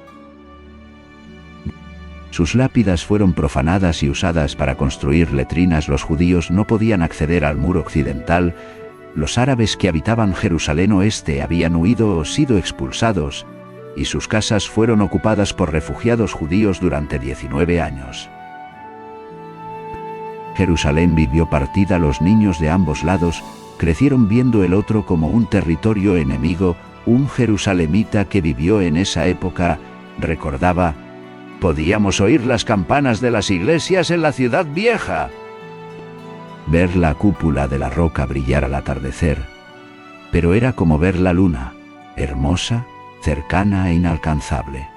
A: Sus lápidas fueron profanadas y usadas para construir letrinas. Los judíos no podían acceder al muro occidental. Los árabes que habitaban Jerusalén Oeste habían huido o sido expulsados, y sus casas fueron ocupadas por refugiados judíos durante 19 años. Jerusalén vivió partida. Los niños de ambos lados crecieron viendo el otro como un territorio enemigo. Un jerusalemita que vivió en esa época recordaba, podíamos oír las campanas de las iglesias en la Ciudad Vieja, ver la cúpula de la roca brillar al atardecer, pero era como ver la luna, hermosa, cercana e inalcanzable.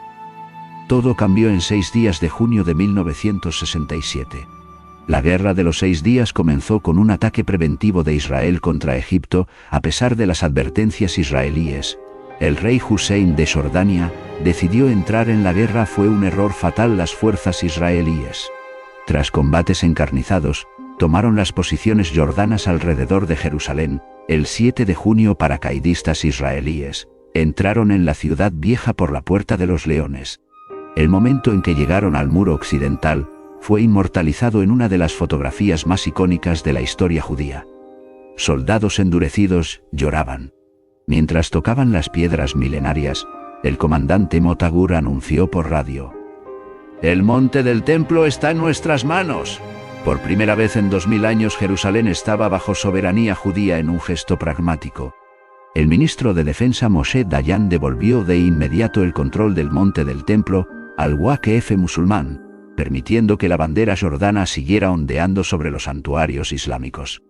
A: Todo cambió en 6 días de junio de 1967. La Guerra de los 6 días comenzó con un ataque preventivo de Israel contra Egipto. A pesar de las advertencias israelíes, el rey Hussein de Jordania decidió entrar en la guerra. Fue un error fatal. Las fuerzas israelíes, tras combates encarnizados, tomaron las posiciones jordanas alrededor de Jerusalén. El 7 de junio, paracaidistas israelíes Entraron en la ciudad vieja por la Puerta de los Leones. El momento en que llegaron al muro occidental fue inmortalizado en una de las fotografías más icónicas de la historia judía. Soldados endurecidos lloraban. Mientras tocaban las piedras milenarias, el comandante Motagur anunció por radio: «El monte del templo está en nuestras manos». Por primera vez en 2000 años Jerusalén estaba bajo soberanía judía en un gesto pragmático. El ministro de Defensa Moshe Dayan devolvió de inmediato el control del monte del templo al Waqf musulmán, permitiendo que la bandera jordana siguiera ondeando sobre los santuarios islámicos.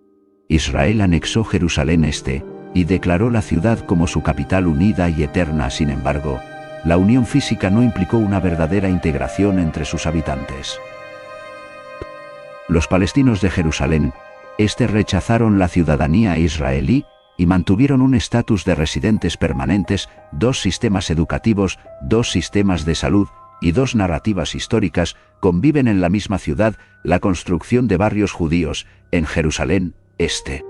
A: Israel anexó Jerusalén Este y declaró la ciudad como su capital unida y eterna. Sin embargo, la unión física no implicó una verdadera integración entre sus habitantes. Los palestinos de Jerusalén Este rechazaron la ciudadanía israelí y mantuvieron un estatus de residentes permanentes, 2 sistemas educativos, 2 sistemas de salud y 2 narrativas históricas conviven en la misma ciudad. La construcción de barrios judíos en Jerusalén Este,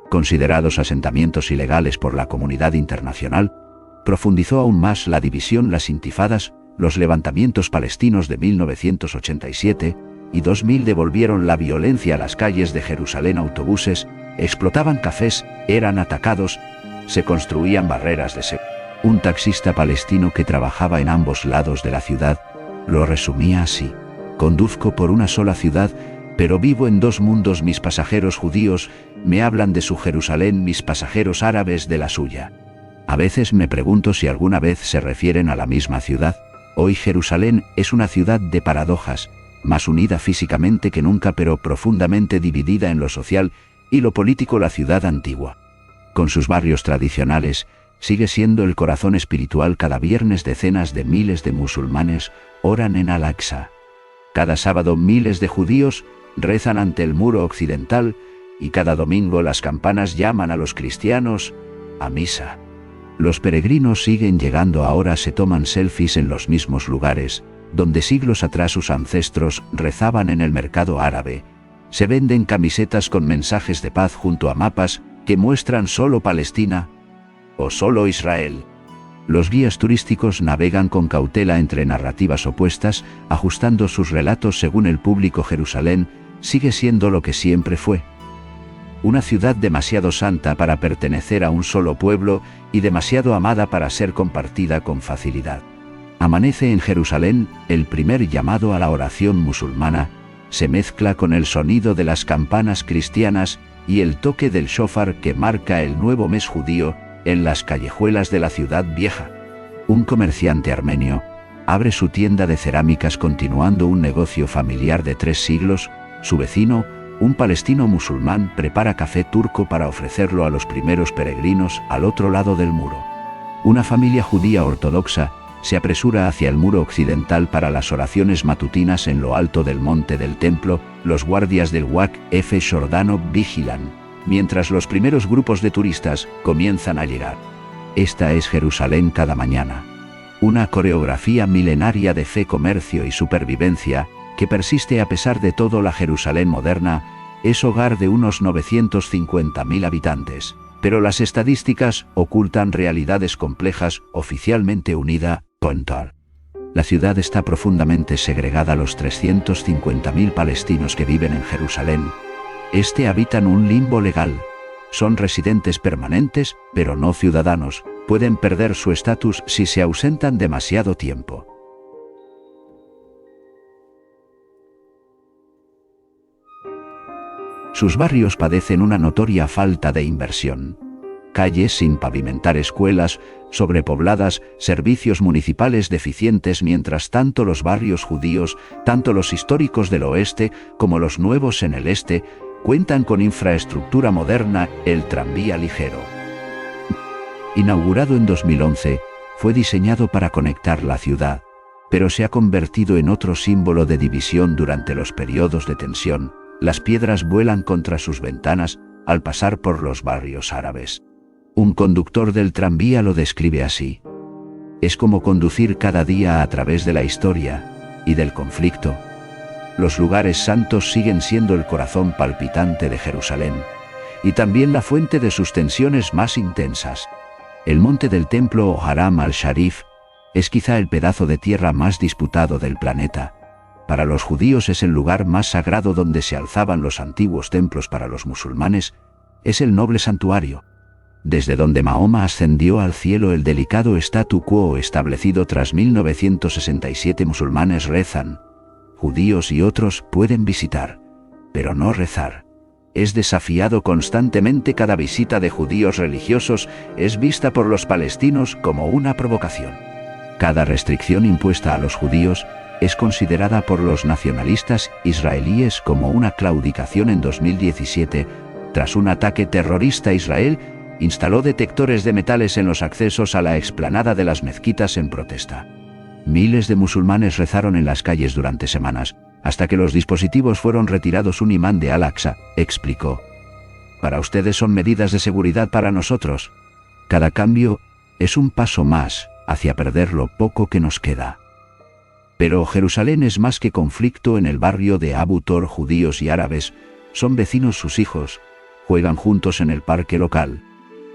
A: considerados asentamientos ilegales por la comunidad internacional, profundizó aún más la división. Las intifadas, los levantamientos palestinos de 1987 y 2000 devolvieron la violencia a las calles de Jerusalén. Autobuses explotaban, cafés eran atacados, se construían barreras de seguridad. Un taxista palestino que trabajaba en ambos lados de la ciudad lo resumía así: «Conduzco por una sola ciudad, pero vivo en 2 mundos. Mis pasajeros judíos me hablan de su Jerusalén, mis pasajeros árabes de la suya. A veces me pregunto si alguna vez se refieren a la misma ciudad. Hoy Jerusalén es una ciudad de paradojas, más unida físicamente que nunca, pero profundamente dividida en lo social y lo político. La ciudad antigua, con sus barrios tradicionales, sigue siendo el corazón espiritual. Cada viernes decenas de miles de musulmanes oran en Al-Aqsa. Cada sábado miles de judíos rezan ante el muro occidental y cada domingo las campanas llaman a los cristianos a misa. Los peregrinos siguen llegando. Ahora se toman selfies en los mismos lugares donde siglos atrás sus ancestros rezaban. En el mercado árabe se venden camisetas con mensajes de paz junto a mapas que muestran solo Palestina o solo Israel. Los guías turísticos navegan con cautela entre narrativas opuestas, ajustando sus relatos según el público. Jerusalén sigue siendo lo que siempre fue: una ciudad demasiado santa para pertenecer a un solo pueblo y demasiado amada para ser compartida con facilidad. Amanece en Jerusalén. El primer llamado a la oración musulmana se mezcla con el sonido de las campanas cristianas y el toque del shofar que marca el nuevo mes judío en las callejuelas de la ciudad vieja. Un comerciante armenio abre su tienda de cerámicas continuando un negocio familiar de 3 siglos. Su vecino, un palestino musulmán, prepara café turco para ofrecerlo a los primeros peregrinos al otro lado del muro. Una familia judía ortodoxa se apresura hacia el muro occidental para las oraciones matutinas en lo alto del monte del templo. Los guardias del Waqf jordano vigilan, mientras los primeros grupos de turistas comienzan a llegar. Esta es Jerusalén cada mañana. Una coreografía milenaria de fe, comercio y supervivencia que persiste a pesar de todo. La Jerusalén moderna es hogar de unos 950.000 habitantes, pero las estadísticas ocultan realidades complejas. Oficialmente unida, Contar. La ciudad está profundamente segregada. Los 350.000 palestinos que viven en Jerusalén Este habitan un limbo legal. Son residentes permanentes, pero no ciudadanos. Pueden perder su estatus si se ausentan demasiado tiempo. Sus barrios padecen una notoria falta de inversión. Calles sin pavimentar, escuelas sobrepobladas, servicios municipales deficientes. Mientras tanto, los barrios judíos, tanto los históricos del oeste como los nuevos en el este, cuentan con infraestructura moderna. El tranvía ligero, inaugurado en 2011, fue diseñado para conectar la ciudad, pero se ha convertido en otro símbolo de división durante los periodos de tensión. Las piedras vuelan contra sus ventanas al pasar por los barrios árabes. Un conductor del tranvía lo describe así: es como conducir cada día a través de la historia y del conflicto. Los lugares santos siguen siendo el corazón palpitante de Jerusalén, y también la fuente de sus tensiones más intensas. El monte del templo o Haram al-Sharif es quizá el pedazo de tierra más disputado del planeta. Para los judíos es el lugar más sagrado donde se alzaban los antiguos templos. Para los musulmanes es el noble santuario, desde donde Mahoma ascendió al cielo. El delicado statu quo establecido tras 1967. Musulmanes rezan, judíos y otros pueden visitar, pero no rezar. Es desafiado constantemente. Cada visita de judíos religiosos es vista por los palestinos como una provocación. Cada restricción impuesta a los judíos es considerada por los nacionalistas israelíes como una claudicación. En 2017, tras un ataque terrorista, Israel instaló detectores de metales en los accesos a la explanada de las mezquitas en protesta. Miles de musulmanes rezaron en las calles durante semanas, hasta que los dispositivos fueron retirados. Un imán de Al-Aqsa explicó: para ustedes son medidas de seguridad, para nosotros cada cambio es un paso más hacia perder lo poco que nos queda. Pero Jerusalén es más que conflicto. En el barrio de Abu Tor, judíos y árabes son vecinos. Sus hijos juegan juntos en el parque local.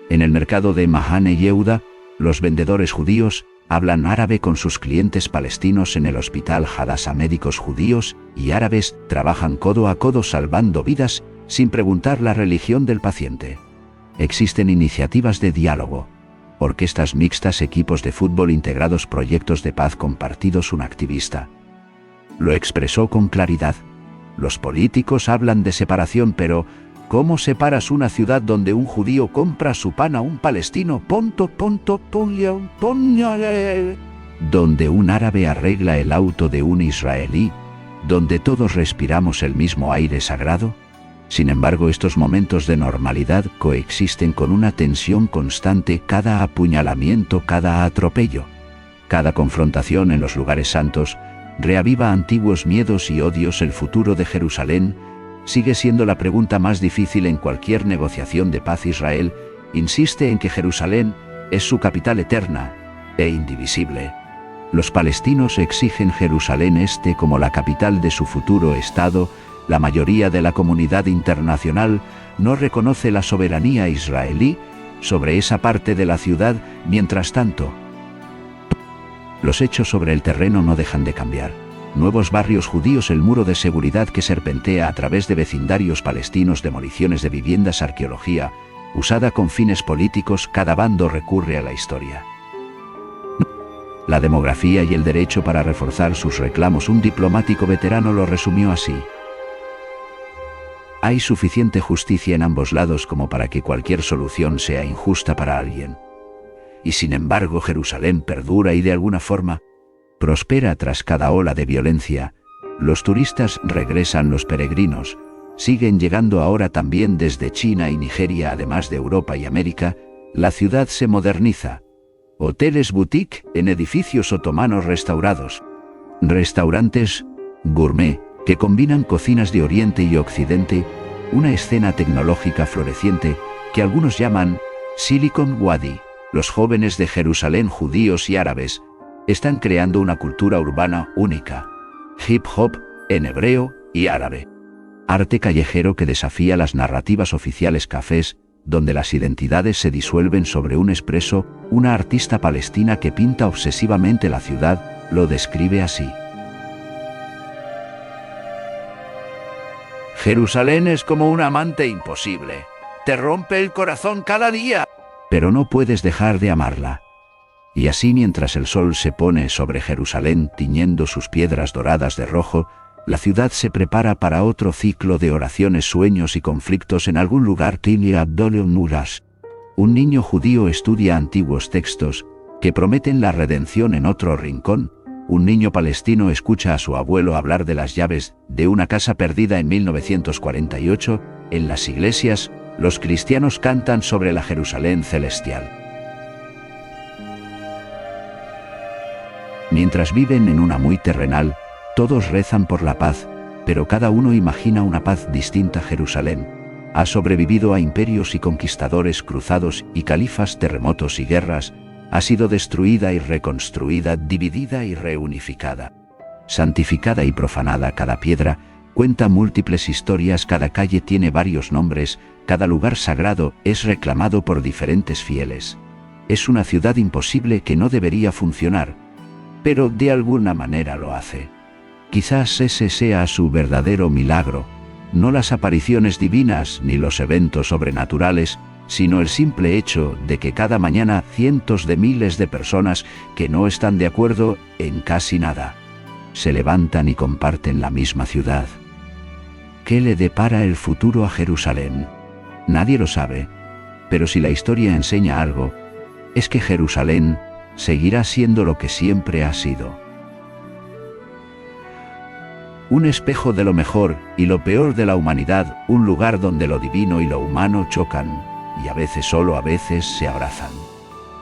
A: En el mercado de Mahane Yehuda, los vendedores judíos hablan árabe con sus clientes palestinos. En el hospital Hadassah, médicos judíos y árabes trabajan codo a codo salvando vidas sin preguntar la religión del paciente. Existen iniciativas de diálogo, orquestas mixtas, equipos de fútbol integrados, proyectos de paz compartidos. Un activista lo expresó con claridad: los políticos hablan de separación, pero ¿cómo separas una ciudad donde un judío compra su pan a un palestino? Donde un árabe arregla el auto de un israelí, donde todos respiramos el mismo aire sagrado. Sin embargo, estos momentos de normalidad coexisten con una tensión constante. Cada apuñalamiento, cada atropello, cada confrontación en los lugares santos reaviva antiguos miedos y odios. El futuro de Jerusalén sigue siendo la pregunta más difícil en cualquier negociación de paz. Israel insiste en que Jerusalén es su capital eterna e indivisible. Los palestinos exigen Jerusalén Este como la capital de su futuro Estado. La mayoría de la comunidad internacional no reconoce la soberanía israelí sobre esa parte de la ciudad. Mientras tanto, los hechos sobre el terreno no dejan de cambiar. Nuevos barrios judíos, el muro de seguridad que serpentea a través de vecindarios palestinos, demoliciones de viviendas, arqueología usada con fines políticos. Cada bando recurre a la historia, la demografía y el derecho para reforzar sus reclamos. Un diplomático veterano lo resumió así: hay suficiente justicia en ambos lados como para que cualquier solución sea injusta para alguien. Y sin embargo, Jerusalén perdura y de alguna forma prospera tras cada ola de violencia. Los turistas regresan, los peregrinos siguen llegando ahora también desde China y Nigeria, además de Europa y América. La ciudad se moderniza. Hoteles boutique en edificios otomanos restaurados. Restaurantes gourmet que combinan cocinas de Oriente y Occidente. Una escena tecnológica floreciente que algunos llaman Silicon Wadi. Los jóvenes de Jerusalén, judíos y árabes, están creando una cultura urbana única. Hip hop en hebreo y árabe. Arte callejero que desafía las narrativas oficiales. Cafés donde las identidades se disuelven sobre un espresso. Una artista palestina que pinta obsesivamente la ciudad lo describe así: Jerusalén es como un amante imposible. Te rompe el corazón cada día, pero no puedes dejar de amarla. Y así, mientras el sol se pone sobre Jerusalén tiñendo sus piedras doradas de rojo, la ciudad se prepara para otro ciclo de oraciones, sueños y conflictos. En algún lugar, Tili Abdol Nuras, un niño judío, estudia antiguos textos que prometen la redención. En otro rincón, un niño palestino escucha a su abuelo hablar de las llaves de una casa perdida en 1948. En las iglesias, los cristianos cantan sobre la Jerusalén celestial. Mientras viven en una muy terrenal, todos rezan por la paz, pero cada uno imagina una paz distinta. Jerusalén ha sobrevivido a imperios y conquistadores, cruzados y califas, terremotos y guerras. Ha sido destruida y reconstruida, dividida y reunificada, santificada y profanada. Cada piedra cuenta múltiples historias, cada calle tiene varios nombres, cada lugar sagrado es reclamado por diferentes fieles. Es una ciudad imposible que no debería funcionar, pero de alguna manera lo hace. Quizás ese sea su verdadero milagro, no las apariciones divinas ni los eventos sobrenaturales, sino el simple hecho de que cada mañana cientos de miles de personas que no están de acuerdo en casi nada, se levantan y comparten la misma ciudad. ¿Qué le depara el futuro a Jerusalén? Nadie lo sabe, pero si la historia enseña algo, es que Jerusalén seguirá siendo lo que siempre ha sido. Un espejo de lo mejor y lo peor de la humanidad, un lugar donde lo divino y lo humano chocan, y a veces solo a veces se abrazan.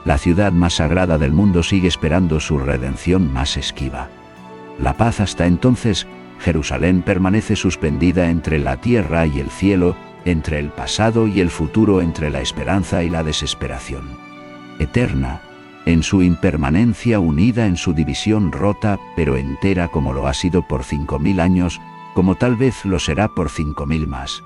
A: La ciudad más sagrada del mundo sigue esperando su redención más esquiva. La paz hasta entonces, Jerusalén permanece suspendida entre la tierra y el cielo, entre el pasado y el futuro, entre la esperanza y la desesperación. Eterna, en su impermanencia, unida en su división rota, pero entera como lo ha sido por 5000 años, como tal vez lo será por 5000 más.